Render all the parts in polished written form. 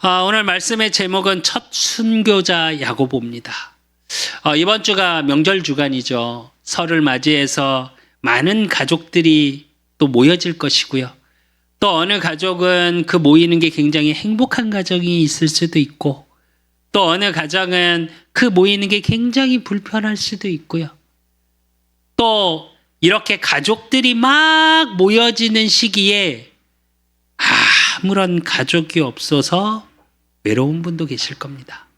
오늘 말씀의 제목은 첫 순교자 야고보입니다. 이번 주가 명절 주간이죠. 설을 맞이해서 많은 가족들이 또 모여질 것이고요. 또 어느 가족은 그 모이는 게 굉장히 행복한 가정이 있을 수도 있고, 또 어느 가정은 그 모이는 게 굉장히 불편할 수도 있고요. 또 이렇게 가족들이 막 모여지는 시기에 아무런 가족이 없어서 외로운 분도 계실 겁니다.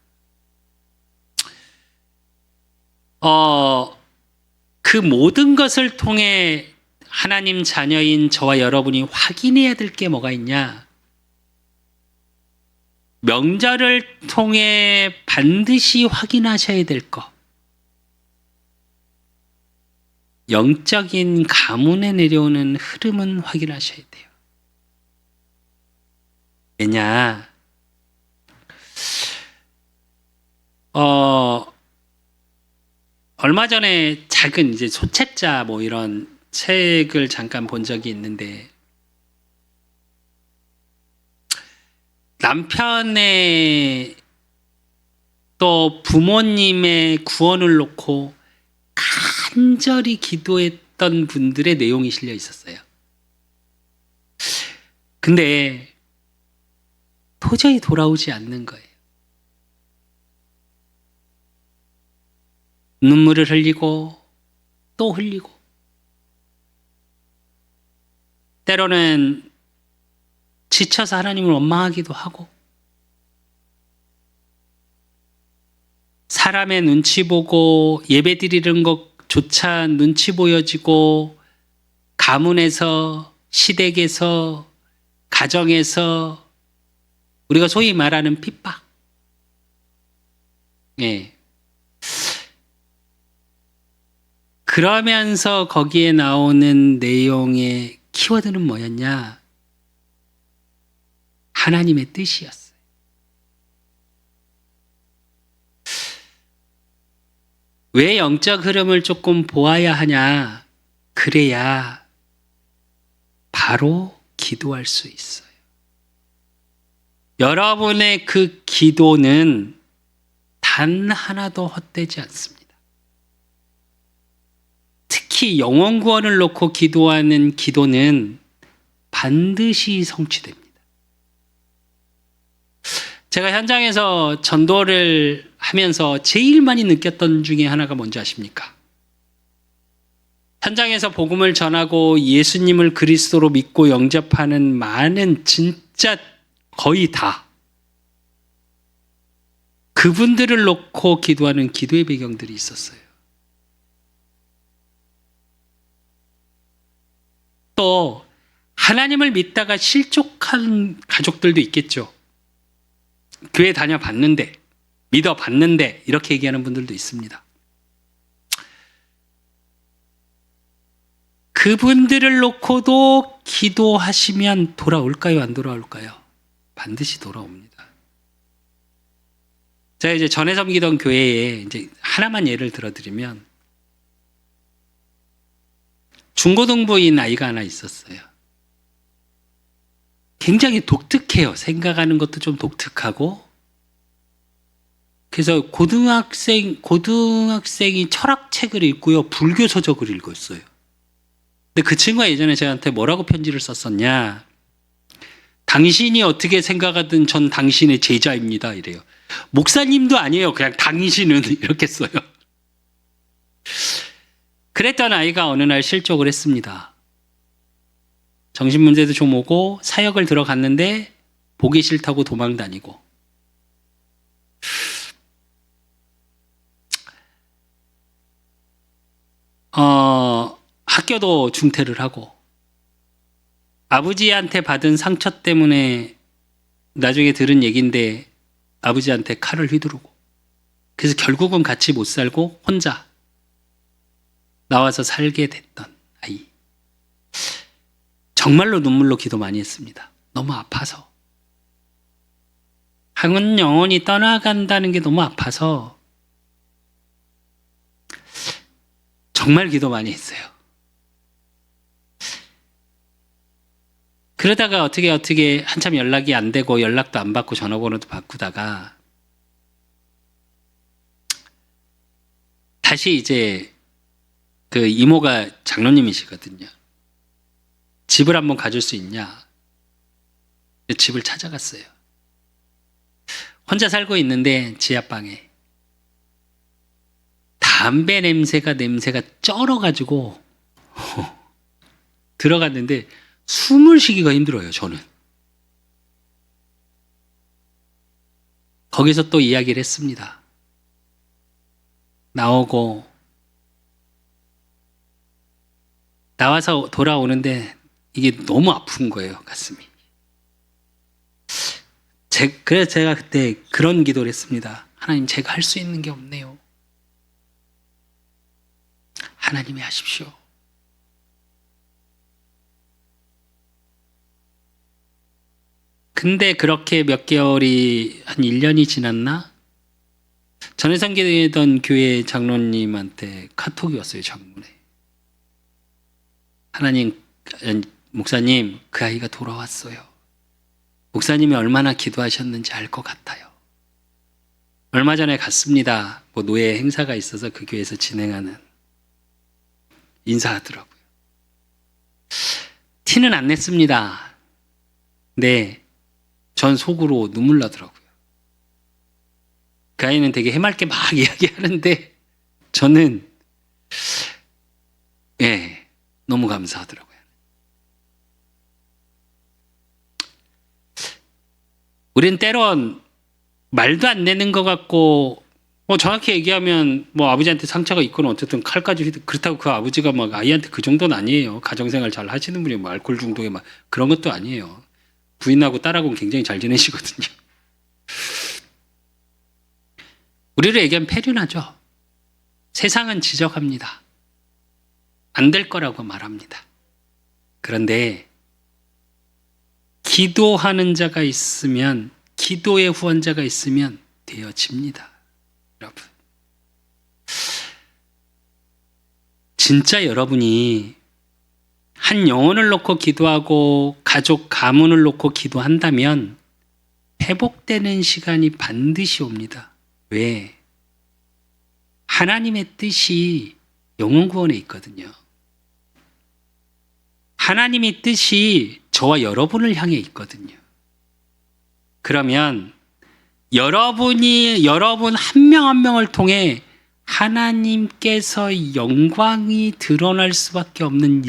그 모든 것을 통해 하나님 자녀인 저와 여러분이 확인해야 될 게 뭐가 있냐? 명절을 통해 반드시 확인하셔야 될 것. 영적인 가문에 내려오는 흐름은 확인하셔야 돼요. 왜냐? 얼마 전에 작은 이제 소책자 이런 책을 잠깐 본 적이 있는데, 남편의 또 부모님의 구원을 놓고 간절히 기도했던 분들의 내용이 실려 있었어요. 근데 도저히 돌아오지 않는 거예요. 눈물을 흘리고 또 흘리고, 때로는 지쳐서 하나님을 원망하기도 하고, 사람의 눈치 보고 예배 드리는 것조차 눈치 보여지고, 가문에서, 시댁에서, 가정에서 우리가 소위 말하는 핍박. 예. 그러면서 거기에 나오는 내용의 키워드는 뭐였냐? 하나님의 뜻이었어요. 왜 영적 흐름을 조금 보아야 하냐? 그래야 바로 기도할 수 있어요. 여러분의 그 기도는 단 하나도 헛되지 않습니다. 특히 영혼 구원을 놓고 기도하는 기도는 반드시 성취됩니다. 제가 현장에서 전도를 하면서 제일 많이 느꼈던 중에 하나가 뭔지 아십니까? 현장에서 복음을 전하고 예수님을 그리스도로 믿고 영접하는 많은, 진짜 거의 다 그분들을 놓고 기도하는 기도의 배경들이 있었어요. 또 하나님을 믿다가 실족한 가족들도 있겠죠. 교회 다녀봤는데, 믿어봤는데 이렇게 얘기하는 분들도 있습니다. 그분들을 놓고도 기도하시면 돌아올까요? 안 돌아올까요? 반드시 돌아옵니다. 제가 이제 전에 섬기던 교회에 이제 하나만 예를 들어드리면, 중고등부인 아이가 하나 있었어요. 굉장히 독특해요. 생각하는 것도 좀 독특하고. 그래서 고등학생이 철학책을 읽고요, 불교 서적을 읽었어요. 근데 그 친구가 예전에 저한테 뭐라고 편지를 썼었냐? 당신이 어떻게 생각하든 전 당신의 제자입니다, 이래요. 목사님도 아니에요. 그냥 당신은 이렇게 써요. 그랬던 아이가 어느 날 실족을 했습니다. 정신문제도 좀 오고 사역을 들어갔는데 보기 싫다고 도망 다니고, 학교도 중퇴를 하고, 아버지한테 받은 상처 때문에 나중에 들은 얘기인데 아버지한테 칼을 휘두르고, 그래서 결국은 같이 못 살고 혼자 나와서 살게 됐던 아이. 정말로 눈물로 기도 많이 했습니다. 너무 아파서. 한 영혼이 떠나간다는 게 너무 아파서 정말 기도 많이 했어요. 그러다가 어떻게 한참 연락이 안 되고 연락도 안 받고 전화번호도 바꾸다가 다시 이제 그 이모가 장로님이시거든요. 집을 한번 가줄 수 있냐? 집을 찾아갔어요. 혼자 살고 있는데 지하방에 담배 냄새가 쩔어가지고 들어갔는데 숨을 쉬기가 힘들어요. 저는. 거기서 또 이야기를 했습니다. 나와서 돌아오는데 이게 너무 아픈 거예요. 가슴이. 그래서 제가 그때 그런 기도를 했습니다. 하나님, 제가 할 수 있는 게 없네요. 하나님이 하십시오. 근데 그렇게 몇 개월이 한 1년이 지났나? 전에 섬기던 교회 장로님한테 카톡이 왔어요. 장문에. 목사님, 그 아이가 돌아왔어요. 목사님이 얼마나 기도하셨는지 알 것 같아요. 얼마 전에 갔습니다. 노예 행사가 있어서 그 교회에서 진행하는. 인사하더라고요. 티는 안 냈습니다. 네, 전 속으로 눈물 나더라고요. 그 아이는 되게 해맑게 막 이야기하는데 저는 너무 감사하더라고요. 우린 때론 말도 안 되는 것 같고 정확히 얘기하면 아버지한테 상처가 있거나 어쨌든 칼까지 그렇다고 그 아버지가 막 아이한테 그 정도는 아니에요. 가정생활 잘 하시는 분이 알코올 중독에 막 그런 것도 아니에요. 부인하고 딸하고는 굉장히 잘 지내시거든요. 우리를 얘기하면 폐륜하죠. 세상은 지적합니다. 안 될 거라고 말합니다. 그런데 기도하는 자가 있으면, 기도의 후원자가 있으면 되어집니다. 여러분, 진짜 여러분이 한 영혼을 놓고 기도하고 가족 가문을 놓고 기도한다면 회복되는 시간이 반드시 옵니다. 왜? 하나님의 뜻이 영혼 구원에 있거든요. 하나님의 뜻이 저와 여러분을 향해 있거든요. 그러면 여러분 한 명 한 명을 통해 하나님께서 영광이 드러날 수밖에 없는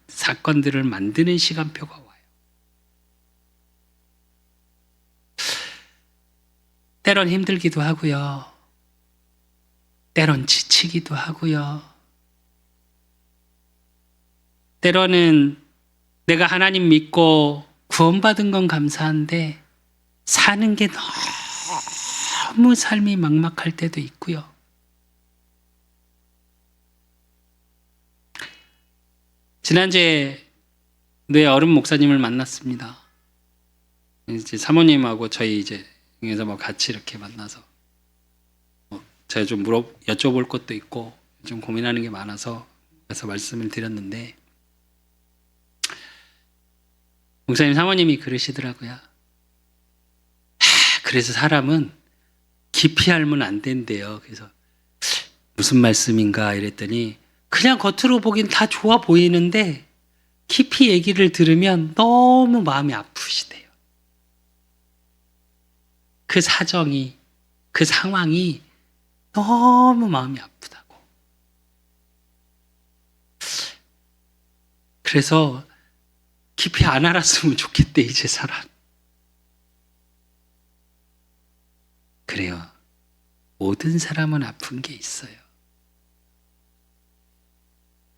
사건들을 만드는 시간표가 와요. 때론 힘들기도 하고요. 때론 지치기도 하고요. 때로는 내가 하나님 믿고 구원받은 건 감사한데 사는 게 너무 삶이 막막할 때도 있고요. 지난주에 뇌 어른 목사님을 만났습니다. 이제 사모님하고 저희 여기서 같이 이렇게 만나서 제가 좀 여쭤볼 것도 있고 좀 고민하는 게 많아서 그래서 말씀을 드렸는데, 목사님 사모님이 그러시더라고요. 그래서 사람은 깊이 알면 안 된대요. 그래서 무슨 말씀인가 이랬더니 그냥 겉으로 보긴 다 좋아 보이는데 깊이 얘기를 들으면 너무 마음이 아프시대요. 그 사정이, 그 상황이 너무 마음이 아프다고. 그래서 깊이 안 알았으면 좋겠대, 이제 사람. 그래요. 모든 사람은 아픈 게 있어요.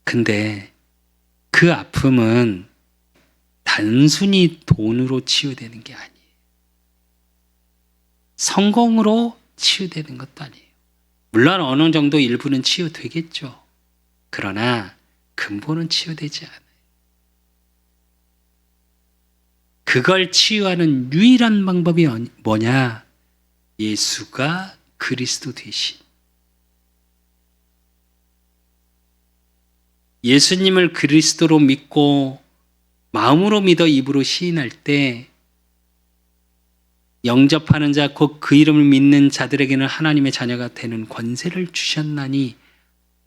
근데 그 아픔은 단순히 돈으로 치유되는 게 아니에요. 성공으로 치유되는 것도 아니에요. 물론 어느 정도 일부는 치유되겠죠. 그러나 근본은 치유되지 않아요. 그걸 치유하는 유일한 방법이 뭐냐? 예수가 그리스도 되신, 예수님을 그리스도로 믿고 마음으로 믿어 입으로 시인할 때 영접하는 자 곧 그 이름을 믿는 자들에게는 하나님의 자녀가 되는 권세를 주셨나니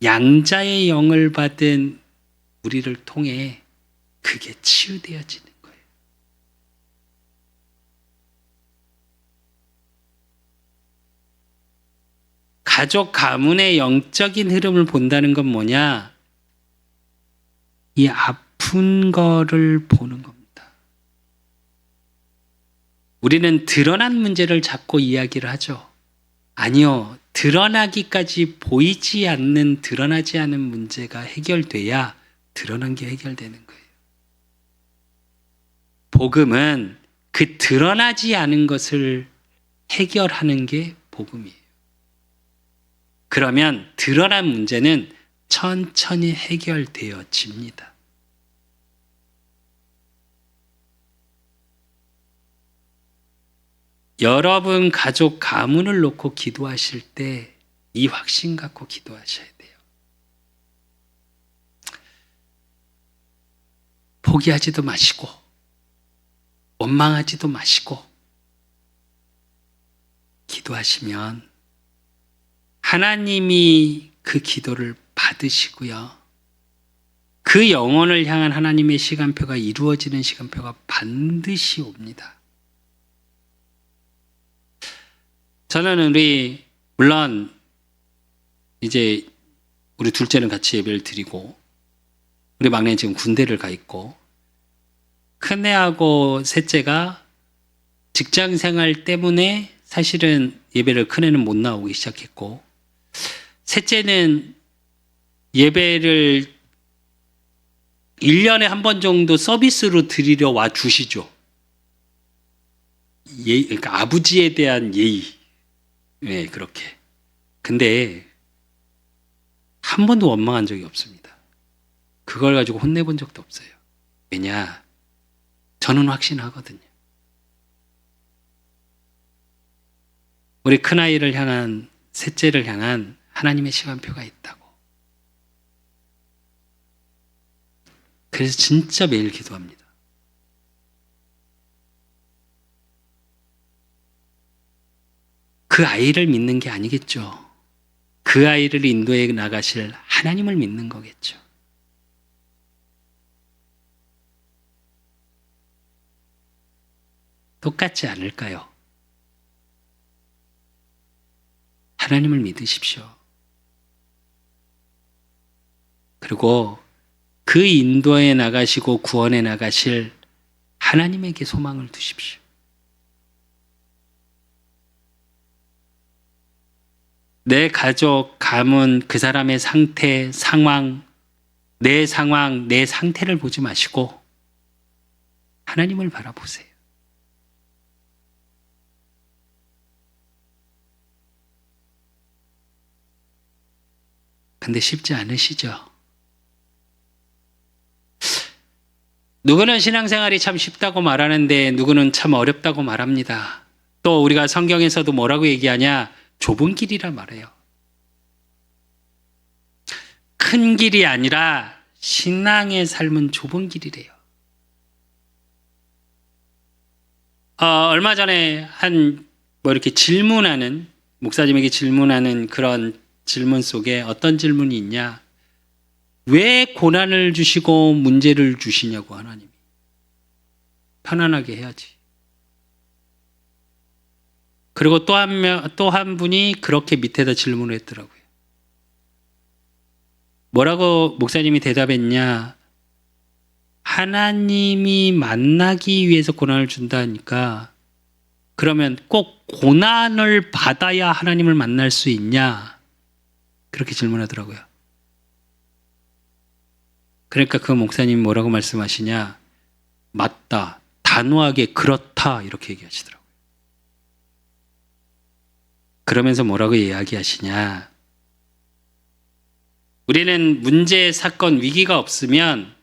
양자의 영을 받은 우리를 통해 그게 치유되어지는 거예요. 가족 가문의 영적인 흐름을 본다는 건 뭐냐? 이 아픈 거를 보는 겁니다. 우리는 드러난 문제를 잡고 이야기를 하죠. 아니요. 드러나기까지 보이지 않는, 드러나지 않은 문제가 해결돼야 드러난 게 해결되는 거예요. 복음은 그 드러나지 않은 것을 해결하는 게 복음이에요. 그러면 드러난 문제는 천천히 해결되어집니다. 여러분 가족 가문을 놓고 기도하실 때 이 확신 갖고 기도하셔야 돼요. 포기하지도 마시고 원망하지도 마시고 기도하시면 하나님이 그 기도를 받으시고요. 그 영혼을 향한 하나님의 시간표가 이루어지는 시간표가 반드시 옵니다. 저는 물론 이제 우리 둘째는 같이 예배를 드리고 우리 막내는 지금 군대를 가 있고 큰애하고 셋째가 직장 생활 때문에 사실은 예배를 큰애는 못 나오기 시작했고 셋째는 예배를 1년에 한 번 정도 서비스로 드리러 와 주시죠. 그러니까 아버지에 대한 예의. 네, 그렇게. 근데 한 번도 원망한 적이 없습니다. 그걸 가지고 혼내본 적도 없어요. 왜냐? 저는 확신하거든요. 우리 큰아이를 향한, 셋째를 향한 하나님의 시간표가 있다고. 그래서 진짜 매일 기도합니다. 그 아이를 믿는 게 아니겠죠. 그 아이를 인도해 나가실 하나님을 믿는 거겠죠. 똑같지 않을까요? 하나님을 믿으십시오. 그리고 그 인도에 나가시고 구원해 나가실 하나님에게 소망을 두십시오. 내 가족, 가문, 그 사람의 상태, 상황, 내 상태를 보지 마시고 하나님을 바라보세요. 근데 쉽지 않으시죠? 누구는 신앙생활이 참 쉽다고 말하는데 누구는 참 어렵다고 말합니다. 또 우리가 성경에서도 뭐라고 얘기하냐? 좁은 길이라 말해요. 큰 길이 아니라 신앙의 삶은 좁은 길이래요. 얼마 전에 이렇게 질문하는, 목사님에게 질문하는 그런 질문 속에 어떤 질문이 있냐? 왜 고난을 주시고 문제를 주시냐고 하나님이. 편안하게 해야지. 그리고 또 한 분이 그렇게 밑에다 질문을 했더라고요. 뭐라고 목사님이 대답했냐? 하나님이 만나기 위해서 고난을 준다니까 그러면 꼭 고난을 받아야 하나님을 만날 수 있냐? 그렇게 질문하더라고요. 그러니까 그 목사님이 뭐라고 말씀하시냐? 맞다. 단호하게 그렇다. 이렇게 얘기하시더라고요. 그러면서 뭐라고 이야기하시냐? 우리는 문제, 사건, 위기가 없으면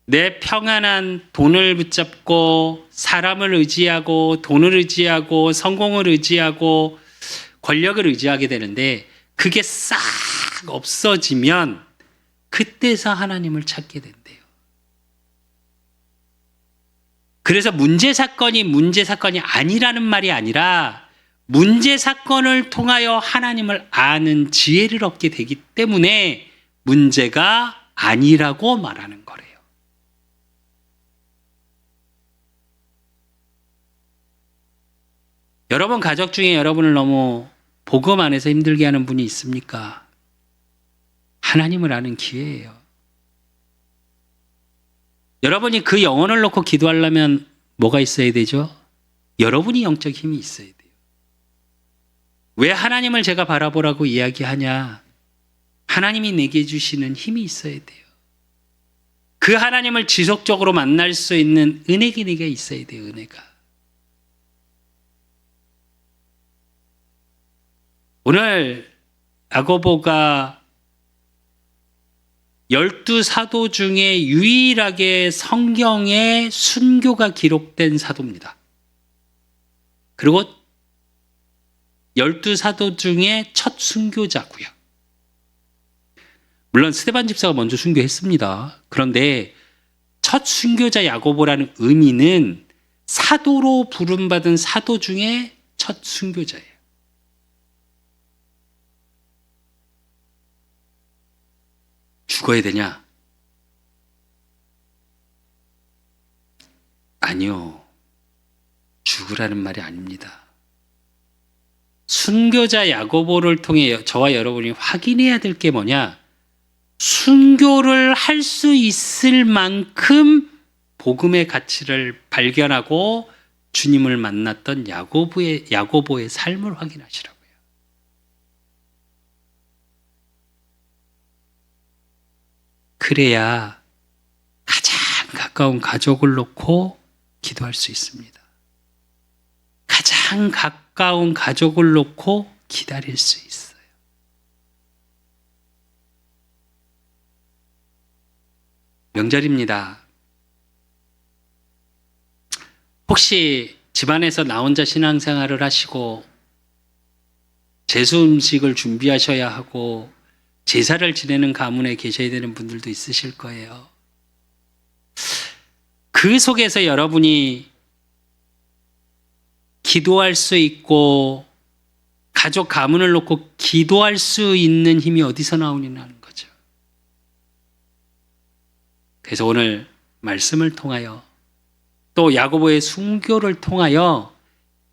내 평안한 돈을 붙잡고 사람을 의지하고 돈을 의지하고 성공을 의지하고 권력을 의지하게 되는데 그게 싹 없어지면 그때서 하나님을 찾게 된대요. 그래서 문제 사건이 아니라는 말이 아니라 문제 사건을 통하여 하나님을 아는 지혜를 얻게 되기 때문에 문제가 아니라고 말하는 거래요. 여러분 가족 중에 여러분을 너무 복음 안에서 힘들게 하는 분이 있습니까? 하나님을 아는 기회예요. 여러분이 그 영혼을 놓고 기도하려면 뭐가 있어야 되죠? 여러분이 영적 힘이 있어야 돼요. 왜 하나님을 제가 바라보라고 이야기하냐? 하나님이 내게 주시는 힘이 있어야 돼요. 그 하나님을 지속적으로 만날 수 있는 은혜가 내게 있어야 돼요. 은혜가. 오늘 야고보가 12사도 중에 유일하게 성경에 순교가 기록된 사도입니다. 그리고 12사도 중에 첫 순교자고요. 물론 스데반 집사가 먼저 순교했습니다. 그런데 첫 순교자 야고보라는 의미는 사도로 부름받은 사도 중에 첫 순교자예요. 죽어야 되냐? 아니요. 죽으라는 말이 아닙니다. 순교자 야고보를 통해 저와 여러분이 확인해야 될 게 뭐냐? 순교를 할 수 있을 만큼 복음의 가치를 발견하고 주님을 만났던 야고보의 삶을 확인하시라고요. 그래야 가장 가까운 가족을 놓고 기도할 수 있습니다. 가장 가까운 가족을 놓고 기다릴 수 있어요. 명절입니다. 혹시 집안에서 나 혼자 신앙생활을 하시고 제수 음식을 준비하셔야 하고 제사를 지내는 가문에 계셔야 되는 분들도 있으실 거예요. 그 속에서 여러분이 기도할 수 있고 가족 가문을 놓고 기도할 수 있는 힘이 어디서 나오느냐는 거죠. 그래서 오늘 말씀을 통하여 또 야고보의 순교를 통하여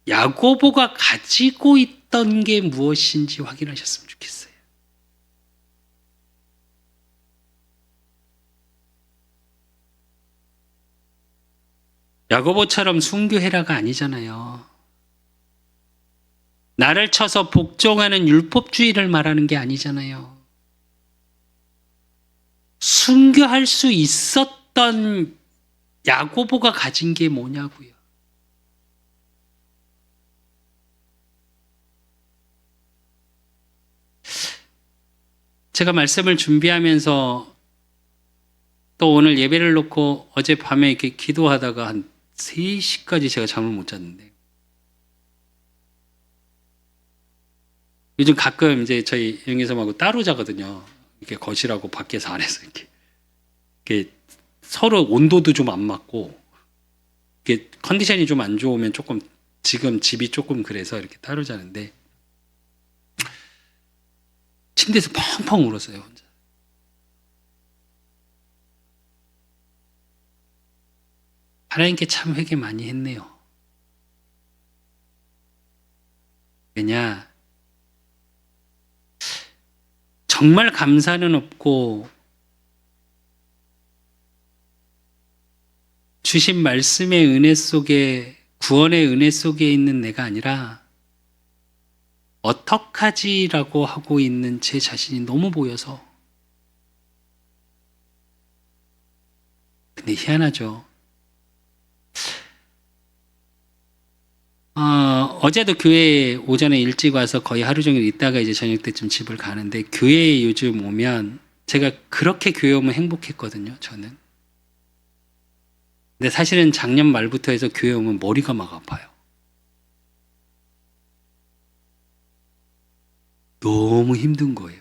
야고보가 가지고 있던 게 무엇인지 확인하셨으면 좋겠어요. 야고보처럼 순교해라가 아니잖아요. 나를 쳐서 복종하는 율법주의를 말하는 게 아니잖아요. 순교할 수 있었던 야고보가 가진 게 뭐냐고요. 제가 말씀을 준비하면서 또 오늘 예배를 놓고 어젯밤에 이렇게 기도하다가 한 3시까지 제가 잠을 못 잤는데 요즘 가끔 이제 저희 영예섬하고 따로 자거든요. 이렇게 거실하고 밖에서 안에서 이렇게 서로 온도도 좀 안 맞고 이게 컨디션이 좀 안 좋으면 조금 지금 집이 조금 그래서 이렇게 따로 자는데 침대에서 펑펑 울었어요 혼자. 하나님께 참 회개 많이 했네요. 왜냐? 정말 감사는 없고 주신 말씀의 은혜 속에 구원의 은혜 속에 있는 내가 아니라 어떡하지라고 하고 있는 제 자신이 너무 보여서. 근데 희한하죠. 어제도 교회에 오전에 일찍 와서 거의 하루 종일 있다가 이제 저녁 때쯤 집을 가는데 교회에 요즘 오면 제가 그렇게 교회 오면 행복했거든요, 저는. 근데 사실은 작년 말부터 해서 교회 오면 머리가 막 아파요. 너무 힘든 거예요.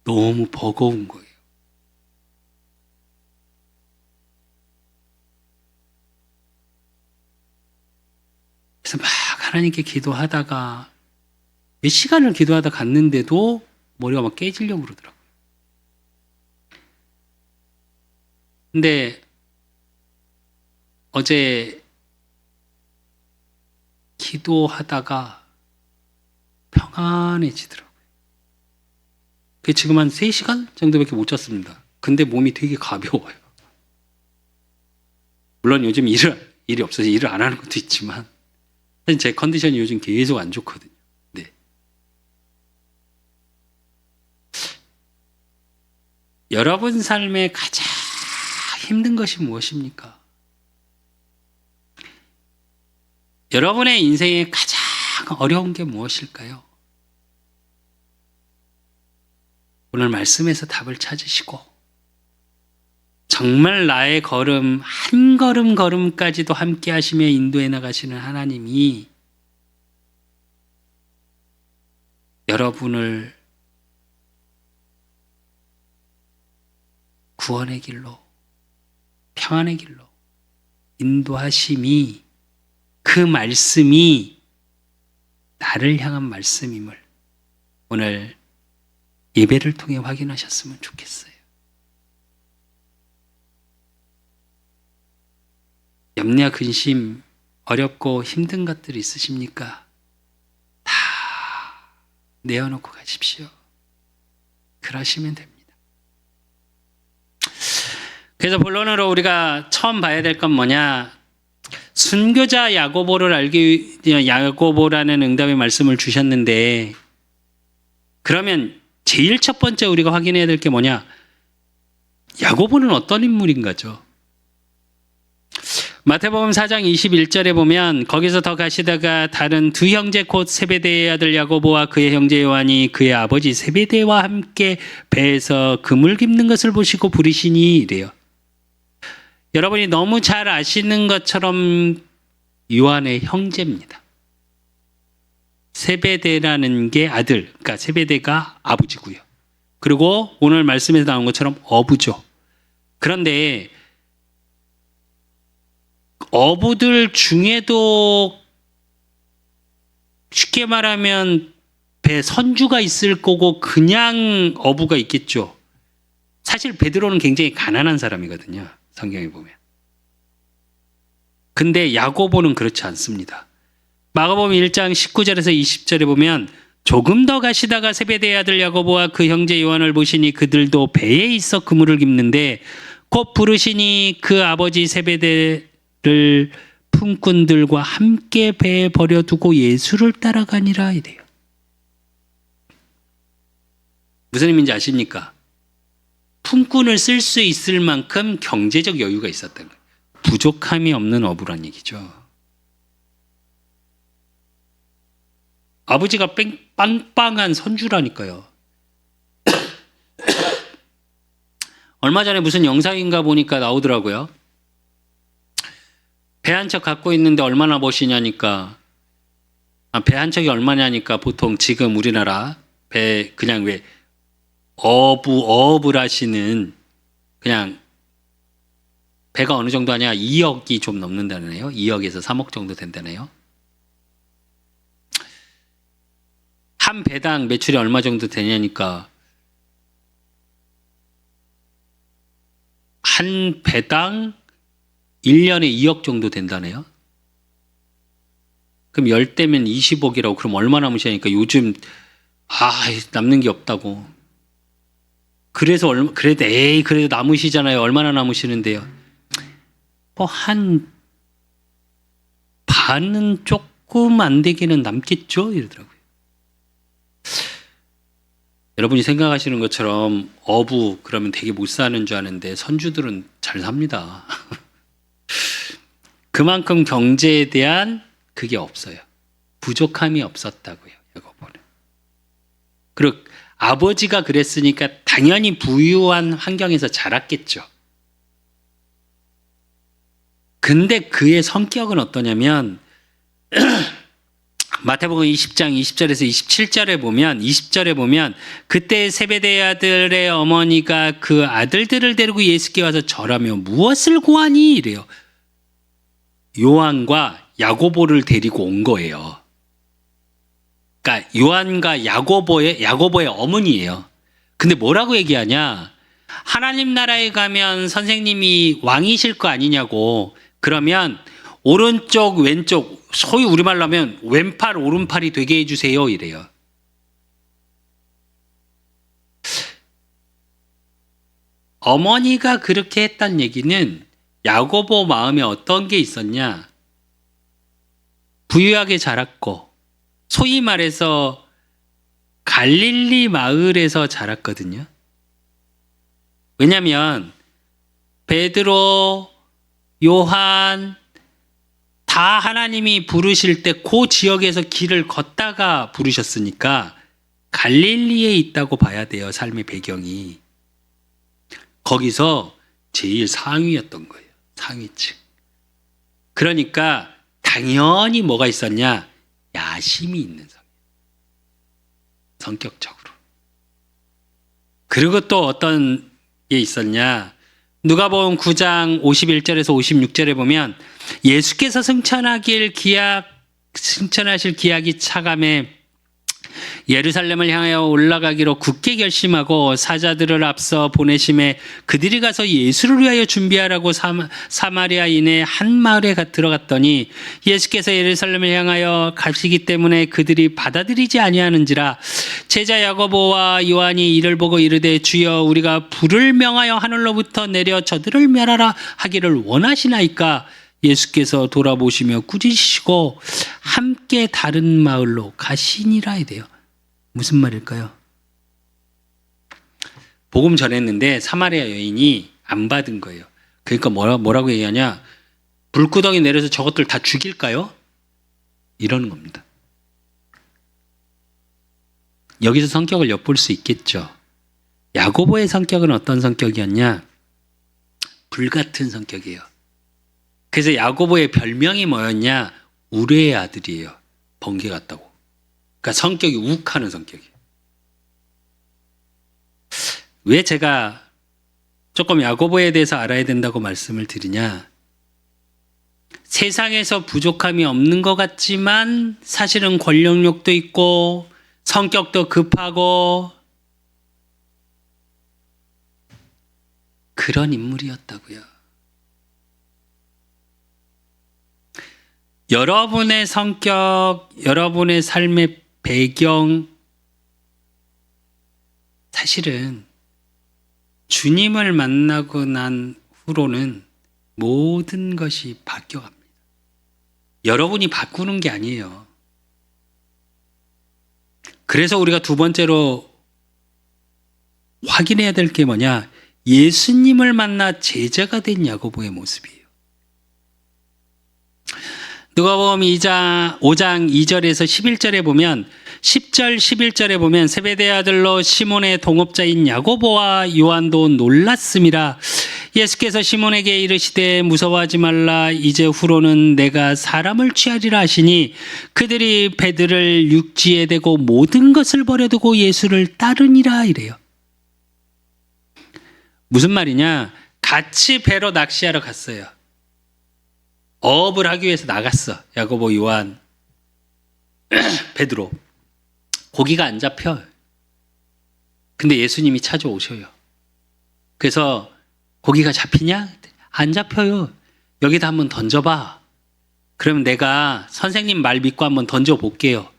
너무 버거운 거예요. 그래서 막 하나님께 기도하다가 몇 시간을 기도하다 갔는데도 머리가 막 깨지려고 그러더라고요. 근데 어제 기도하다가 평안해지더라고요. 그게 지금 한 3시간 정도밖에 못 잤습니다. 근데 몸이 되게 가벼워요. 물론 요즘 일이 없어서 일을 안 하는 것도 있지만 사실 제 컨디션이 요즘 계속 안 좋거든요. 네. 여러분 삶에 가장 힘든 것이 무엇입니까? 여러분의 인생에 가장 어려운 게 무엇일까요? 오늘 말씀에서 답을 찾으시고 정말 나의 걸음 한 걸음 걸음까지도 함께 하시며 인도해 나가시는 하나님이 여러분을 구원의 길로 평안의 길로 인도하심이 그 말씀이 나를 향한 말씀임을 오늘 예배를 통해 확인하셨으면 좋겠어요. 염려, 근심, 어렵고 힘든 것들이 있으십니까? 다 내어놓고 가십시오. 그러시면 됩니다. 그래서 본론으로 우리가 처음 봐야 될 건 뭐냐? 순교자 야고보라는 응답의 말씀을 주셨는데 그러면 제일 첫 번째 우리가 확인해야 될 게 뭐냐? 야고보는 어떤 인물인가죠? 마태복음 4장 21절에 보면 거기서 더 가시다가 다른 두 형제 곧 세베대의 아들 야고보와 그의 형제 요한이 그의 아버지 세베대와 함께 배에서 그물 깁는 것을 보시고 부르시니 이래요. 여러분이 너무 잘 아시는 것처럼 요한의 형제입니다. 세베대라는 게 아들, 그러니까 세베대가 아버지고요. 그리고 오늘 말씀에서 나온 것처럼 어부죠. 그런데 어부들 중에도 쉽게 말하면 배 선주가 있을 거고 그냥 어부가 있겠죠. 사실 베드로는 굉장히 가난한 사람이거든요. 성경에 보면. 근데 야고보는 그렇지 않습니다. 마가복음 1장 19절에서 20절에 보면 조금 더 가시다가 세베대의 아들 야고보와 그 형제 요한을 보시니 그들도 배에 있어 그물을 깁는데 곧 부르시니 그 아버지 세베대를 품꾼들과 함께 배에 버려두고 예수를 따라가니라 이래요. 무슨 의미인지 아십니까? 품꾼을 쓸 수 있을 만큼 경제적 여유가 있었던 거예요. 부족함이 없는 어부란 얘기죠. 아버지가 빵빵한 선주라니까요. 얼마 전에 무슨 영상인가 보니까 나오더라고요. 배 한 척 갖고 있는데 얼마나 버시냐니까 배 한 척이 얼마냐니까 보통 지금 우리나라 배 그냥 왜 어업을 하시는 그냥 배가 어느 정도 하냐 2억이 좀 넘는다네요. 2억에서 3억 정도 된다네요. 한 배당 매출이 얼마 정도 되냐니까 한 배당 1년에 2억 정도 된다네요. 그럼 10대면 20억이라고 그럼 얼마 남으시냐니까 요즘 남는 게 없다고. 그래도 남으시잖아요. 얼마나 남으시는데요. 뭐 한 반은 조금 안 되기는 남겠죠? 이러더라고요. 여러분이 생각하시는 것처럼 어부 그러면 되게 못 사는 줄 아는데 선주들은 잘 삽니다. 그만큼 경제에 대한 그게 없어요. 부족함이 없었다고요. 야고보는. 그리고 아버지가 그랬으니까 당연히 부유한 환경에서 자랐겠죠. 근데 그의 성격은 어떠냐면 마태복음 20장 20절에서 20절에 보면 그때 세베대의 아들의 어머니가 그 아들들을 데리고 예수께 와서 절하며 무엇을 구하니 이래요. 요한과 야고보를 데리고 온 거예요. 그러니까 요한과 야고보의 어머니예요. 근데 뭐라고 얘기하냐? 하나님 나라에 가면 선생님이 왕이실 거 아니냐고. 그러면 오른쪽 왼쪽, 소위 우리말로 하면 왼팔 오른팔이 되게 해주세요 이래요. 어머니가 그렇게 했다는 얘기는 야고보 마음에 어떤 게 있었냐? 부유하게 자랐고, 소위 말해서 갈릴리 마을에서 자랐거든요. 왜냐하면 베드로, 요한 다 하나님이 부르실 때 그 지역에서 길을 걷다가 부르셨으니까 갈릴리에 있다고 봐야 돼요. 삶의 배경이. 거기서 제일 상위였던 거예요. 상위층. 그러니까 당연히 뭐가 있었냐? 야심이 있는 성격적으로. 그리고 또 어떤 게 있었냐? 누가복음 9장 51절에서 56절에 보면 예수께서 승천하실 기약이 차감해 예루살렘을 향하여 올라가기로 굳게 결심하고 사자들을 앞서 보내심에 그들이 가서 예수를 위하여 준비하라고 사마리아인의 한 마을에 들어갔더니 예수께서 예루살렘을 향하여 가시기 때문에 그들이 받아들이지 아니하는지라 제자 야고보와 요한이 이를 보고 이르되 주여 우리가 불을 명하여 하늘로부터 내려 저들을 멸하라 하기를 원하시나이까 예수께서 돌아보시며 꾸짖으시고 함께 다른 마을로 가시니라 해야 무슨 말일까요? 복음 전했는데 사마리아 여인이 안 받은 거예요. 그러니까 뭐라고 얘기하냐? 불구덩이 내려서 저것들 다 죽일까요? 이러는 겁니다. 여기서 성격을 엿볼 수 있겠죠. 야고보의 성격은 어떤 성격이었냐? 불같은 성격이에요. 그래서 야고보의 별명이 뭐였냐? 우레의 아들이에요. 번개 같다고. 그러니까 성격이 욱하는 성격이에요. 왜 제가 조금 야고보에 대해서 알아야 된다고 말씀을 드리냐? 세상에서 부족함이 없는 것 같지만 사실은 권력욕도 있고 성격도 급하고 그런 인물이었다고요. 여러분의 성격, 여러분의 삶의 배경, 사실은 주님을 만나고 난 후로는 모든 것이 바뀌어갑니다. 여러분이 바꾸는 게 아니에요. 그래서 우리가 두 번째로 확인해야 될 게 뭐냐? 예수님을 만나 제자가 된 야고보의 모습이에요. 누가복음 5장 2절에서 11절에 보면 10절 11절에 보면 세베대의 아들로 시몬의 동업자인 야고보와 요한도 놀랐음이라. 예수께서 시몬에게 이르시되 무서워하지 말라. 이제 후로는 내가 사람을 취하리라 하시니 그들이 배들을 육지에 대고 모든 것을 버려두고 예수를 따르니라 이래요. 무슨 말이냐? 같이 배로 낚시하러 갔어요. 어업을 하기 위해서 나갔어. 야고보, 요한, 베드로. 고기가 안 잡혀. 근데 예수님이 찾아오셔요. 그래서 고기가 잡히냐? 안 잡혀요. 여기다 한번 던져봐. 그러면 내가 선생님 말 믿고 한번 던져볼게요.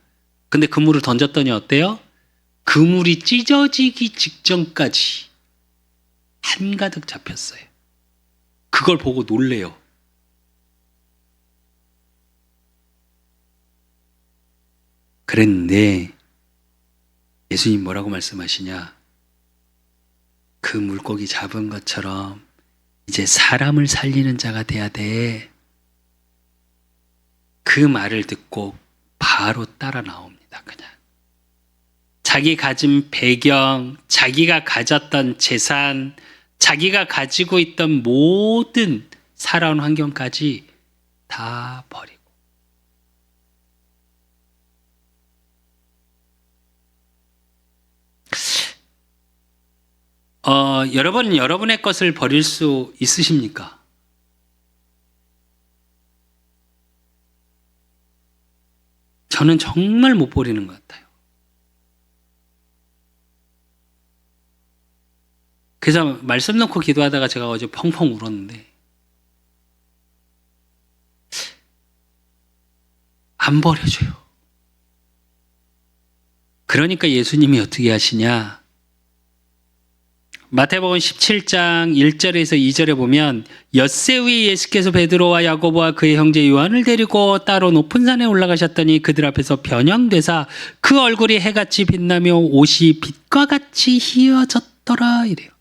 근데 그물을 던졌더니 어때요? 그물이 찢어지기 직전까지 한가득 잡혔어요. 그걸 보고 놀래요. 그랬는데 예수님 뭐라고 말씀하시냐? 그 물고기 잡은 것처럼 이제 사람을 살리는 자가 돼야 돼. 그 말을 듣고 바로 따라 나옵니다. 그냥 자기 가진 배경, 자기가 가졌던 재산, 자기가 가지고 있던 모든 살아온 환경까지 다 버리고 여러분, 여러분의 것을 버릴 수 있으십니까? 저는 정말 못 버리는 것 같아요. 그래서 말씀 놓고 기도하다가 제가 어제 펑펑 울었는데 안 버려줘요. 그러니까 예수님이 어떻게 하시냐. 마태복음 17장 1절에서 2절에 보면 엿새 후에 예수께서 베드로와 야고보와 그의 형제 요한을 데리고 따로 높은 산에 올라가셨더니 그들 앞에서 변형되사 그 얼굴이 해같이 빛나며 옷이 빛과 같이 희어졌더라 이래요.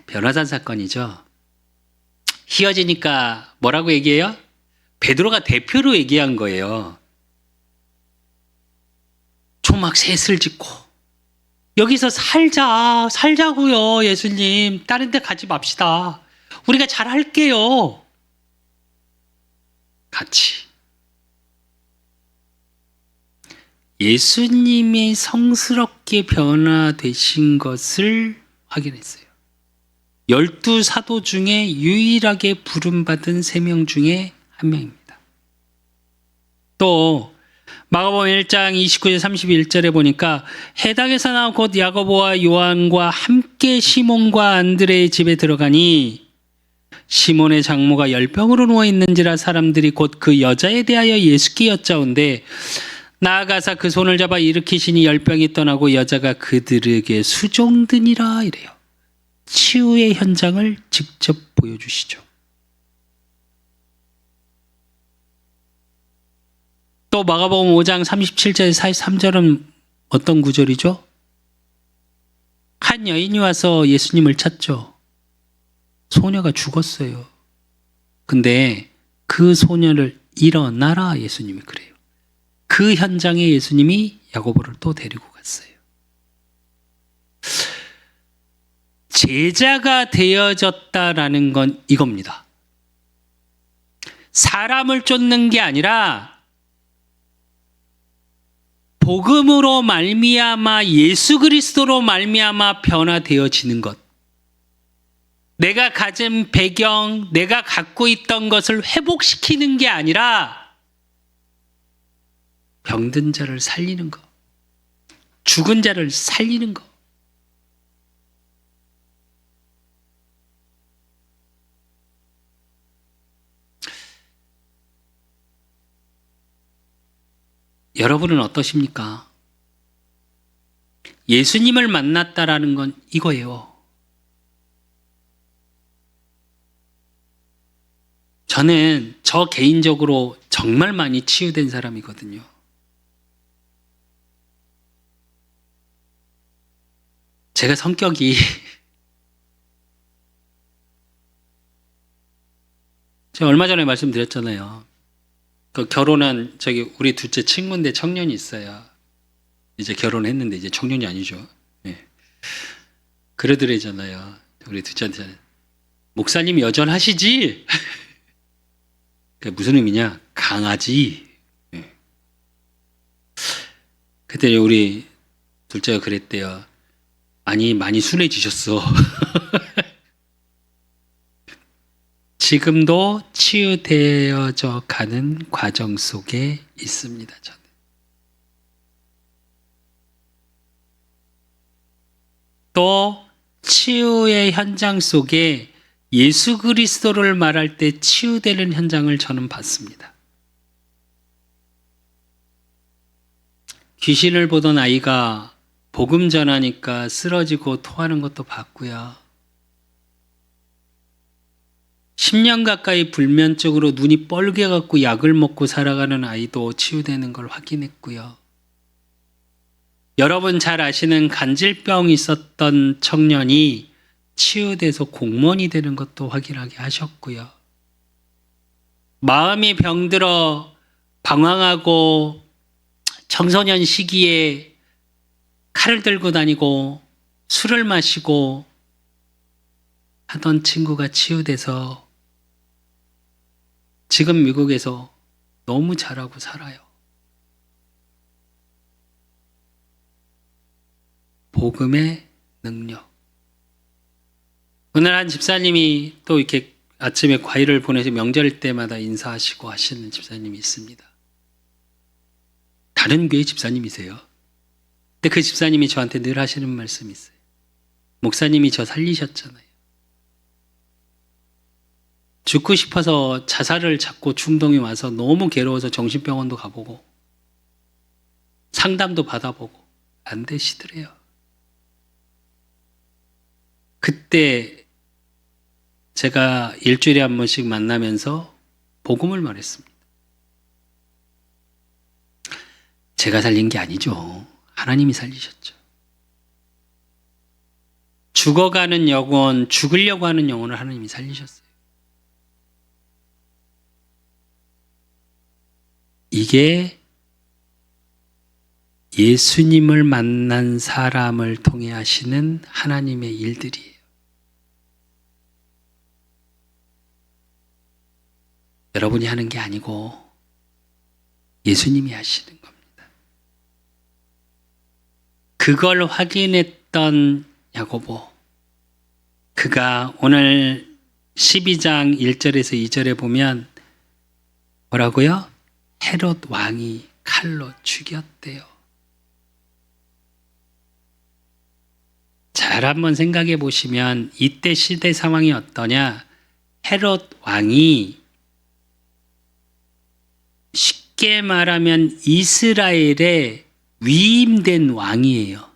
변화산 사건이죠. 희어지니까 뭐라고 얘기해요? 베드로가 대표로 얘기한 거예요. 초막 셋을 짓고 여기서 살자고요. 예수님 다른 데 가지 맙시다. 우리가 잘 할게요. 같이 예수님이 성스럽게 변화되신 것을 확인했어요. 12사도 중에 유일하게 부름받은 3명 중에 한 명입니다. 또 마가복음 1장 29절 31절에 보니까 해당에서 나온 곧 야고보와 요한과 함께 시몬과 안드레의 집에 들어가니 시몬의 장모가 열병으로 누워 있는지라 사람들이 곧 그 여자에 대하여 예수께 여짜온대 나아가사 그 손을 잡아 일으키시니 열병이 떠나고 여자가 그들에게 수종드니라 이래요. 치유의 현장을 직접 보여주시죠. 또 마가복음 5장 37절 43절은 어떤 구절이죠? 한 여인이 와서 예수님을 찾죠. 소녀가 죽었어요. 근데 그 소녀를 일어나라 예수님이 그래요. 그 현장에 예수님이 야고보를 또 데리고 갔어요. 제자가 되어졌다라는 건 이겁니다. 사람을 쫓는 게 아니라 복음으로 말미암아 예수 그리스도로 말미암아 변화되어지는 것. 내가 가진 배경, 내가 갖고 있던 것을 회복시키는 게 아니라 병든 자를 살리는 것, 죽은 자를 살리는 것. 여러분은 어떠십니까? 예수님을 만났다라는 건 이거예요. 저는 저 개인적으로 정말 많이 치유된 사람이거든요. 제가 성격이 제가 얼마 전에 말씀드렸잖아요. 그 결혼한 우리 둘째 친구인데 청년이 있어요. 이제 결혼했는데 이제 청년이 아니죠. 네. 그러더래잖아요. 우리 둘째한테 목사님 여전하시지? 그게 무슨 의미냐? 강하지. 네. 그때 우리 둘째가 그랬대요. 아니 많이 순해지셨어. 지금도 치유되어져 가는 과정 속에 있습니다. 저는. 또 치유의 현장 속에 예수 그리스도를 말할 때 치유되는 현장을 저는 봤습니다. 귀신을 보던 아이가 복음 전하니까 쓰러지고 토하는 것도 봤고요. 10년 가까이 불면증으로 눈이 뻘개갖고 약을 먹고 살아가는 아이도 치유되는 걸 확인했고요. 여러분 잘 아시는 간질병이 있었던 청년이 치유돼서 공무원이 되는 것도 확인하게 하셨고요. 마음이 병들어 방황하고 청소년 시기에 칼을 들고 다니고 술을 마시고 하던 친구가 치유돼서 지금 미국에서 너무 잘하고 살아요. 복음의 능력. 오늘 한 집사님이 또 이렇게 아침에 과일을 보내서 명절 때마다 인사하시고 하시는 집사님이 있습니다. 다른 교회 집사님이세요. 근데 그 집사님이 저한테 늘 하시는 말씀이 있어요. 목사님이 저 살리셨잖아요. 죽고 싶어서 자살을 찾고 중동에 와서 너무 괴로워서 정신병원도 가보고 상담도 받아보고 안 되시더래요. 그때 제가 일주일에 한 번씩 만나면서 복음을 말했습니다. 제가 살린 게 아니죠. 하나님이 살리셨죠. 죽어가는 영혼, 죽으려고 하는 영혼을 하나님이 살리셨어요. 이게 예수님을 만난 사람을 통해 하시는 하나님의 일들이에요. 여러분이 하는 게 아니고 예수님이 하시는 겁니다. 그걸 확인했던 야고보, 그가 오늘 12장 1절에서 2절에 보면 뭐라고요? 헤롯 왕이 칼로 죽였대요. 잘 한번 생각해 보시면 이때 시대 상황이 어떠냐? 헤롯 왕이 쉽게 말하면 이스라엘의 위임된 왕이에요.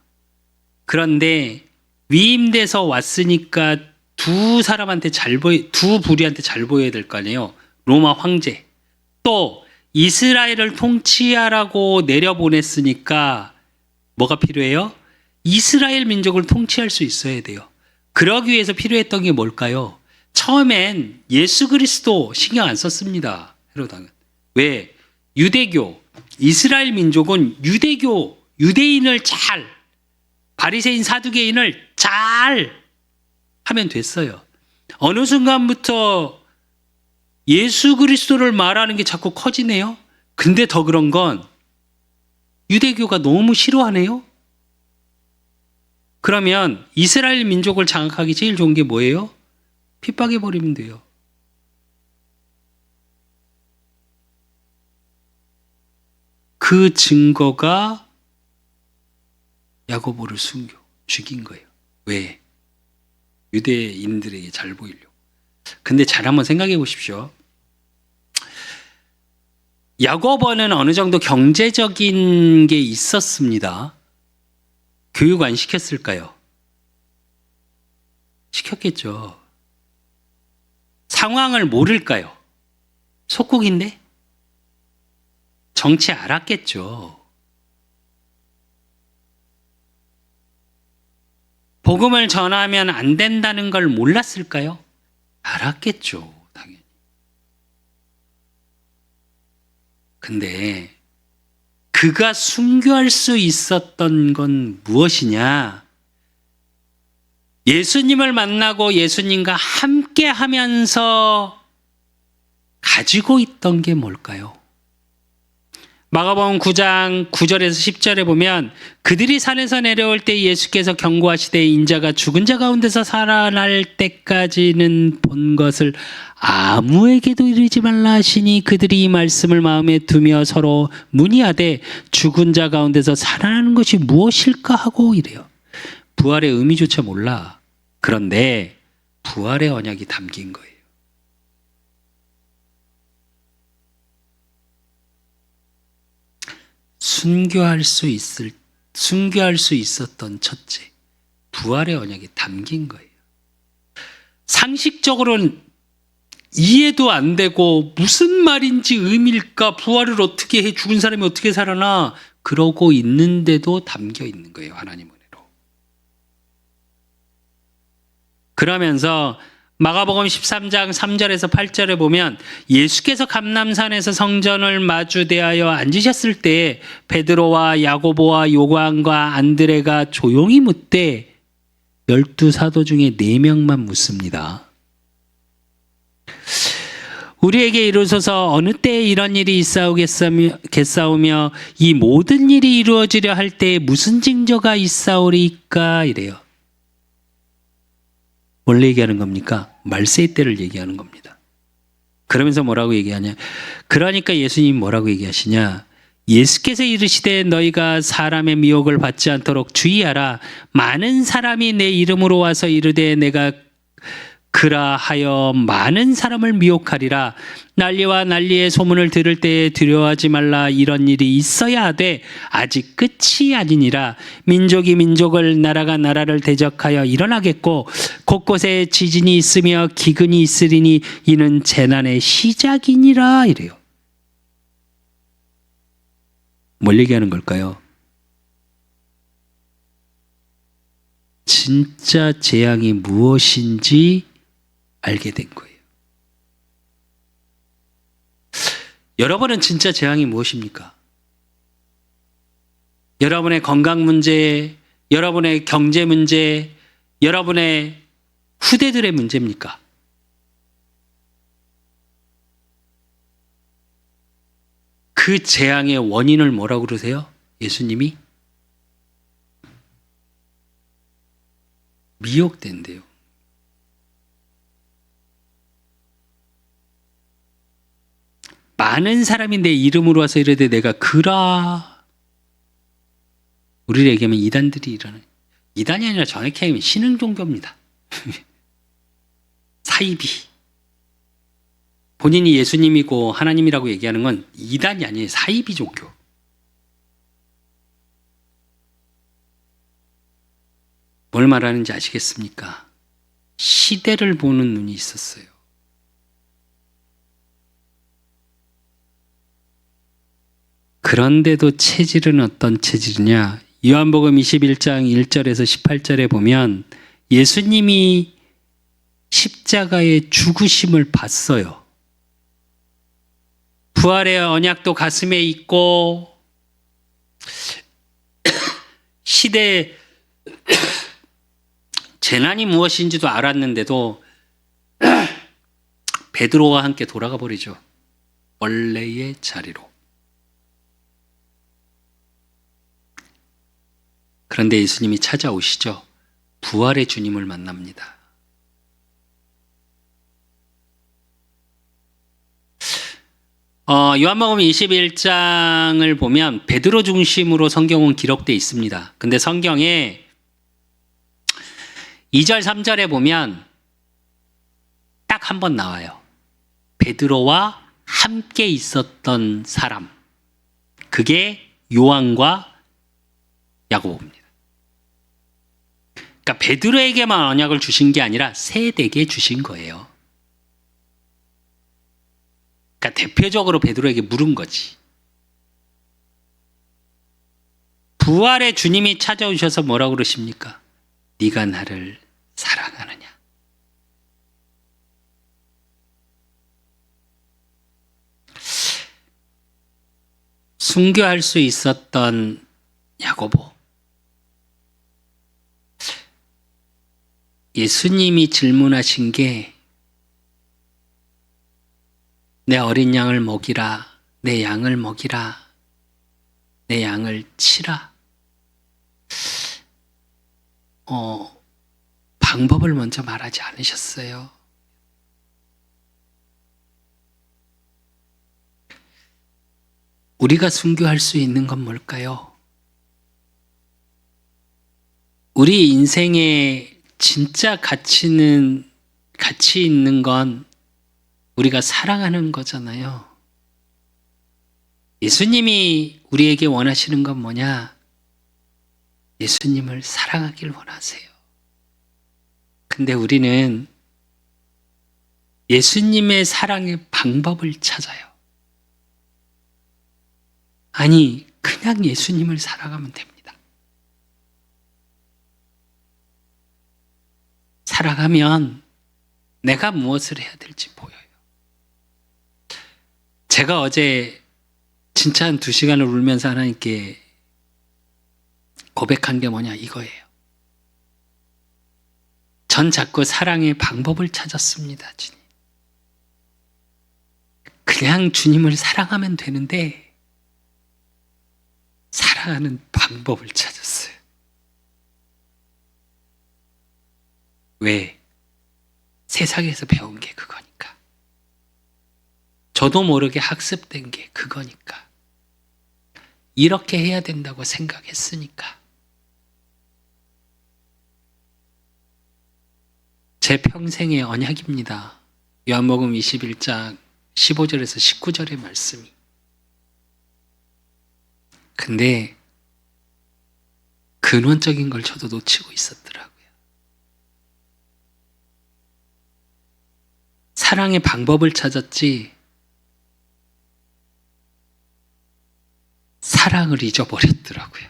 그런데 위임돼서 왔으니까 두 부류한테 잘 보여야 될 거 아니에요. 로마 황제. 또 이스라엘을 통치하라고 내려보냈으니까 뭐가 필요해요? 이스라엘 민족을 통치할 수 있어야 돼요. 그러기 위해서 필요했던 게 뭘까요? 처음엔 예수 그리스도 신경 안 썼습니다. 헤롯 왕은. 왜? 유대교, 이스라엘 민족은 유대인을 바리새인 사두개인을 잘 하면 됐어요. 어느 순간부터 예수 그리스도를 말하는 게 자꾸 커지네요. 근데 더 그런 건 유대교가 너무 싫어하네요. 그러면 이스라엘 민족을 장악하기 제일 좋은 게 뭐예요? 핍박해버리면 돼요. 그 증거가 야고보를 죽인 거예요. 왜? 유대인들에게 잘 보이려고. 근데 잘 한번 생각해 보십시오. 야고보는 어느 정도 경제적인 게 있었습니다. 교육 안 시켰을까요? 시켰겠죠. 상황을 모를까요? 속국인데? 정치 알았겠죠. 복음을 전하면 안 된다는 걸 몰랐을까요? 알았겠죠, 당연히. 근데 그가 순교할 수 있었던 건 무엇이냐? 예수님을 만나고 예수님과 함께 하면서 가지고 있던 게 뭘까요? 마가복음 9장 9절에서 10절에 보면 그들이 산에서 내려올 때 예수께서 경고하시되 인자가 죽은 자 가운데서 살아날 때까지는 본 것을 아무에게도 이르지 말라 하시니 그들이 이 말씀을 마음에 두며 서로 문의하되 죽은 자 가운데서 살아나는 것이 무엇일까 하고 이래요. 부활의 의미조차 몰라. 그런데 부활의 언약이 담긴 거예요. 순교할 수 있었던 첫째, 부활의 언약이 담긴 거예요. 상식적으로는 이해도 안 되고 무슨 말인지 의미일까? 부활을 어떻게 해? 죽은 사람이 어떻게 살아나? 그러고 있는데도 담겨 있는 거예요. 하나님 은혜로. 그러면서 마가복음 13장 3절에서 8절에 보면 예수께서 감람산에서 성전을 마주 대하여 앉으셨을 때 베드로와 야고보와 요한과 안드레가 조용히 묻되 12사도 중에 4명만 묻습니다. 우리에게 이루소서 어느 때에 이런 일이 있사오겠사오며 이 모든 일이 이루어지려 할 때에 무슨 징조가 있사오리까 이래요. 뭘 얘기하는 겁니까? 말세의 때를 얘기하는 겁니다. 그러면서 뭐라고 얘기하냐? 그러니까 예수님 뭐라고 얘기하시냐? 예수께서 이르시되 너희가 사람의 미혹을 받지 않도록 주의하라. 많은 사람이 내 이름으로 와서 이르되 내가 그라하여 많은 사람을 미혹하리라. 난리와 난리의 소문을 들을 때에 두려워하지 말라. 이런 일이 있어야 하되 아직 끝이 아니니라. 민족이 민족을 나라가 나라를 대적하여 일어나겠고 곳곳에 지진이 있으며 기근이 있으리니 이는 재난의 시작이니라. 이래요. 뭘 얘기하는 걸까요? 진짜 재앙이 무엇인지 알게 된 거예요. 여러분은 진짜 재앙이 무엇입니까? 여러분의 건강 문제, 여러분의 경제 문제, 여러분의 후대들의 문제입니까? 그 재앙의 원인을 뭐라고 그러세요? 예수님이? 미혹된대요. 많은 사람이 내 이름으로 와서 이르되 내가 그라. 우리를 얘기하면 이단들이 일어나요. 이단이 아니라 정확히 하면 신흥 종교입니다. 사이비. 본인이 예수님이고 하나님이라고 얘기하는 건 이단이 아니에요. 사이비 종교. 뭘 말하는지 아시겠습니까? 시대를 보는 눈이 있었어요. 그런데도 체질은 어떤 체질이냐? 요한복음 21장 1절에서 18절에 보면 예수님이 십자가의 죽으심을 봤어요. 부활의 언약도 가슴에 있고 시대의 재난이 무엇인지도 알았는데도 베드로와 함께 돌아가 버리죠. 원래의 자리로. 그런데 예수님이 찾아오시죠. 부활의 주님을 만납니다. 요한복음 21장을 보면 베드로 중심으로 성경은 기록되어 있습니다. 근데 성경에 2절 3절에 보면 딱 한 번 나와요. 베드로와 함께 있었던 사람. 그게 요한과 야고보입니다. 그러니까 베드로에게만 언약을 주신 게 아니라 세대에게 주신 거예요. 그러니까 대표적으로 베드로에게 물은 거지. 부활의 주님이 찾아오셔서 뭐라고 그러십니까? 네가 나를 사랑하느냐? 순교할 수 있었던 야고보. 예수님이 질문하신 게 내 어린 양을 먹이라, 내 양을 먹이라, 내 양을 치라. 방법을 먼저 말하지 않으셨어요. 우리가 순교할 수 있는 건 뭘까요? 우리 인생에 진짜 가치 있는 건 우리가 사랑하는 거잖아요. 예수님이 우리에게 원하시는 건 뭐냐? 예수님을 사랑하길 원하세요. 근데 우리는 예수님의 사랑의 방법을 찾아요. 아니, 그냥 예수님을 사랑하면 됩니다. 사랑하면 내가 무엇을 해야 될지 보여요. 제가 어제 진짜 한 2시간을 울면서 하나님께 고백한 게 뭐냐 이거예요. 전 자꾸 사랑의 방법을 찾았습니다. 주님. 그냥 주님을 사랑하면 되는데 사랑하는 방법을 찾았어요. 왜? 세상에서 배운 게 그거니까. 저도 모르게 학습된 게 그거니까. 이렇게 해야 된다고 생각했으니까. 제 평생의 언약입니다. 요한복음 21장 15절에서 19절의 말씀이. 근데 근원적인 걸 저도 놓치고 있었더라고요. 사랑의 방법을 찾았지 사랑을 잊어버렸더라고요.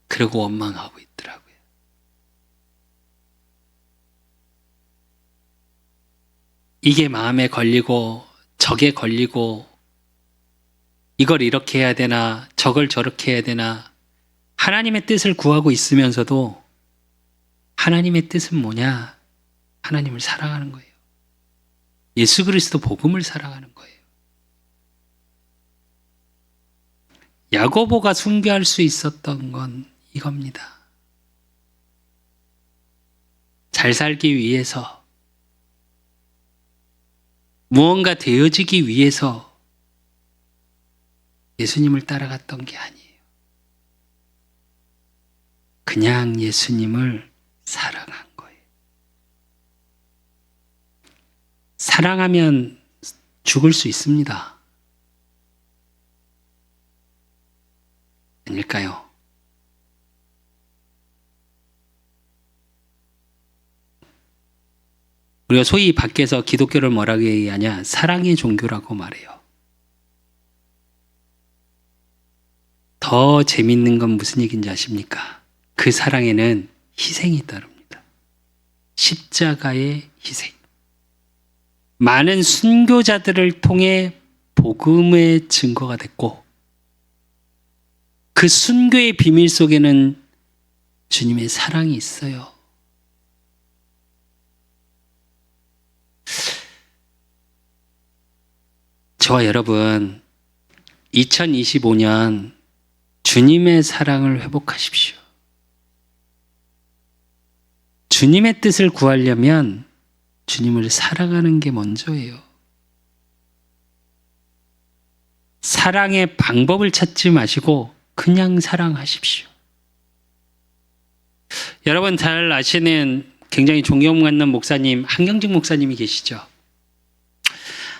그리고 원망하고 있더라고요. 이게 마음에 걸리고 저게 걸리고 이걸 이렇게 해야 되나 저걸 저렇게 해야 되나 하나님의 뜻을 구하고 있으면서도 하나님의 뜻은 뭐냐? 하나님을 사랑하는 거예요. 예수 그리스도 복음을 사랑하는 거예요. 야고보가 순교할 수 있었던 건 이겁니다. 잘 살기 위해서 무언가 되어지기 위해서 예수님을 따라갔던 게 아니에요. 그냥 예수님을 사랑한 거예요. 사랑하면 죽을 수 있습니다. 아닐까요? 우리가 소위 밖에서 기독교를 뭐라고 얘기하냐? 사랑의 종교라고 말해요. 더 재밌는 건 무슨 얘기인지 아십니까? 그 사랑에는 희생이 따릅니다. 십자가의 희생. 많은 순교자들을 통해 복음의 증거가 됐고 그 순교의 비밀 속에는 주님의 사랑이 있어요. 저와 여러분 2025년 주님의 사랑을 회복하십시오. 주님의 뜻을 구하려면 주님을 사랑하는 게 먼저예요. 사랑의 방법을 찾지 마시고 그냥 사랑하십시오. 여러분 잘 아시는 굉장히 존경받는 목사님 한경직 목사님이 계시죠.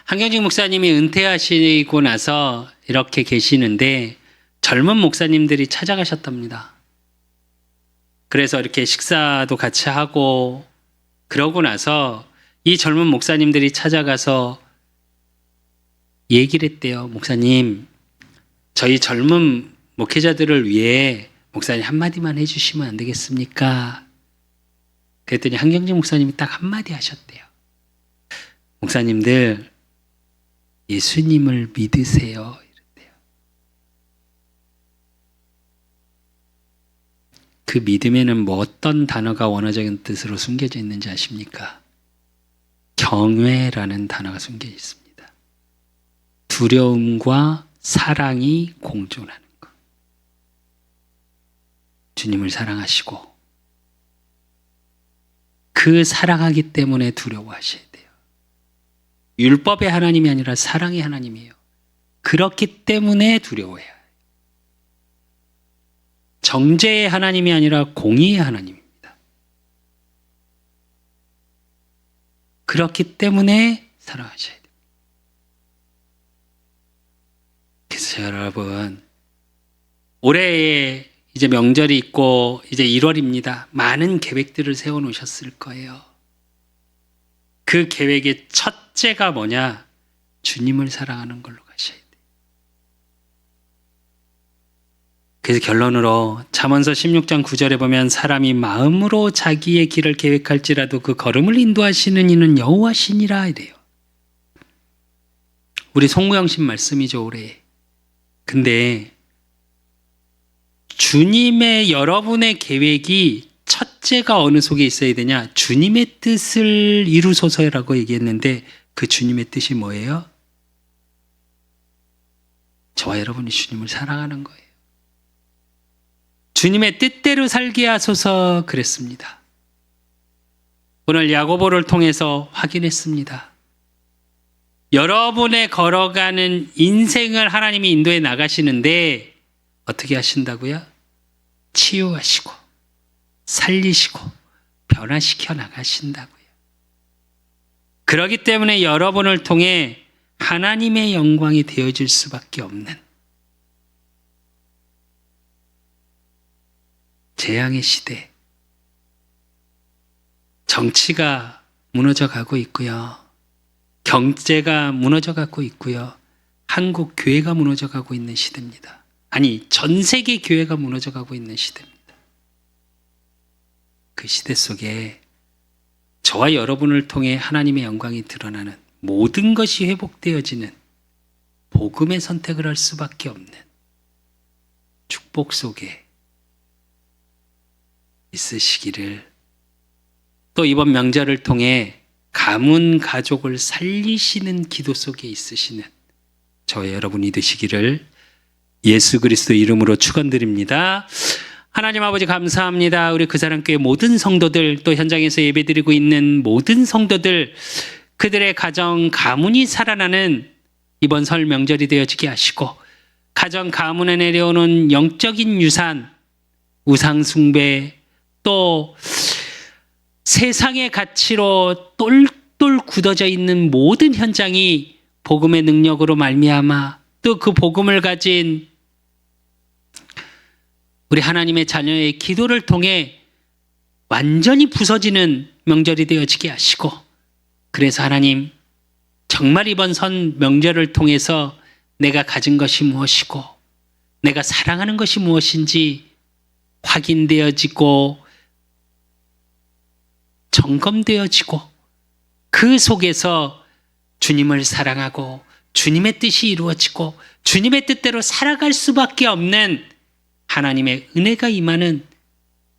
한경직 목사님이 은퇴하시고 나서 이렇게 계시는데 젊은 목사님들이 찾아가셨답니다. 그래서 이렇게 식사도 같이 하고 그러고 나서 이 젊은 목사님들이 찾아가서 얘기를 했대요. 목사님, 저희 젊은 목회자들을 위해 목사님 한마디만 해주시면 안 되겠습니까? 그랬더니 한경직 목사님이 딱 한마디 하셨대요. 목사님들 예수님을 믿으세요. 이랬대요. 그 믿음에는 뭐 어떤 단어가 원어적인 뜻으로 숨겨져 있는지 아십니까? 경외라는 단어가 숨겨 있습니다. 두려움과 사랑이 공존하는 것. 주님을 사랑하시고 그 사랑하기 때문에 두려워하셔야 돼요. 율법의 하나님이 아니라 사랑의 하나님이에요. 그렇기 때문에 두려워해요. 정죄의 하나님이 아니라 공의의 하나님입니다. 그렇기 때문에 사랑하셔야 돼요. 그래서 여러분 올해에 이제 명절이 있고 이제 1월입니다. 많은 계획들을 세워놓으셨을 거예요. 그 계획의 첫째가 뭐냐? 주님을 사랑하는 걸로 가셔야 돼요. 그래서 결론으로 잠언서 16장 9절에 보면 사람이 마음으로 자기의 길을 계획할지라도 그 걸음을 인도하시는 이는 여호와시니라 이래요. 우리 송무영신 말씀이죠 올해. 근데 주님의 여러분의 계획이 첫째가 어느 속에 있어야 되냐? 주님의 뜻을 이루소서라고 얘기했는데 그 주님의 뜻이 뭐예요? 저와 여러분이 주님을 사랑하는 거예요. 주님의 뜻대로 살게 하소서 그랬습니다. 오늘 야고보를 통해서 확인했습니다. 여러분의 걸어가는 인생을 하나님이 인도해 나가시는데 어떻게 하신다고요? 치유하시고 살리시고 변화시켜 나가신다고요. 그렇기 때문에 여러분을 통해 하나님의 영광이 되어질 수밖에 없는 재앙의 시대, 정치가 무너져 가고 있고요. 경제가 무너져 가고 있고요. 한국 교회가 무너져 가고 있는 시대입니다. 아니, 전 세계 교회가 무너져 가고 있는 시대입니다. 그 시대 속에 저와 여러분을 통해 하나님의 영광이 드러나는 모든 것이 회복되어지는 복음의 선택을 할 수밖에 없는 축복 속에 있으시기를, 또 이번 명절을 통해 가문 가족을 살리시는 기도 속에 있으시는 저와 여러분이 되시기를 예수 그리스도 이름으로 축원드립니다. 하나님 아버지 감사합니다. 우리 그 사랑교회 모든 성도들, 또 현장에서 예배드리고 있는 모든 성도들, 그들의 가정 가문이 살아나는 이번 설 명절이 되어지게 하시고, 가정 가문에 내려오는 영적인 유산, 우상 숭배, 또 세상의 가치로 똘똘 굳어져 있는 모든 현장이 복음의 능력으로 말미암아 또 그 복음을 가진 우리 하나님의 자녀의 기도를 통해 완전히 부서지는 명절이 되어지게 하시고, 그래서 하나님 정말 이번 선 명절을 통해서 내가 가진 것이 무엇이고 내가 사랑하는 것이 무엇인지 확인되어지고 점검되어지고, 그 속에서 주님을 사랑하고 주님의 뜻이 이루어지고 주님의 뜻대로 살아갈 수밖에 없는 하나님의 은혜가 임하는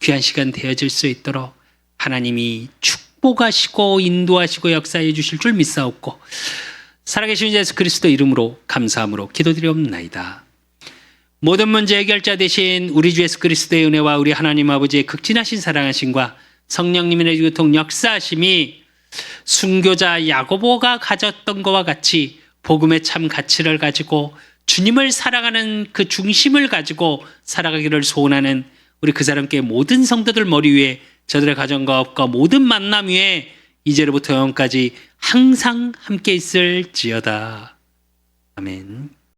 귀한 시간 되어질 수 있도록 하나님이 축복하시고 인도하시고 역사해 주실 줄 믿사옵고, 살아계신 예수 그리스도 이름으로 감사함으로 기도드리옵나이다. 모든 문제 해결자 되신 우리 주 예수 그리스도의 은혜와 우리 하나님 아버지의 극진하신 사랑하심과 성령님의 교통 역사하심이 순교자 야고보가 가졌던 것과 같이 복음의 참 가치를 가지고 주님을 사랑하는 그 중심을 가지고 살아가기를 소원하는 우리 그 사람께 모든 성도들 머리 위에, 저들의 가정과 업과 모든 만남 위에 이제로부터 영원까지 항상 함께 있을지어다. 아멘.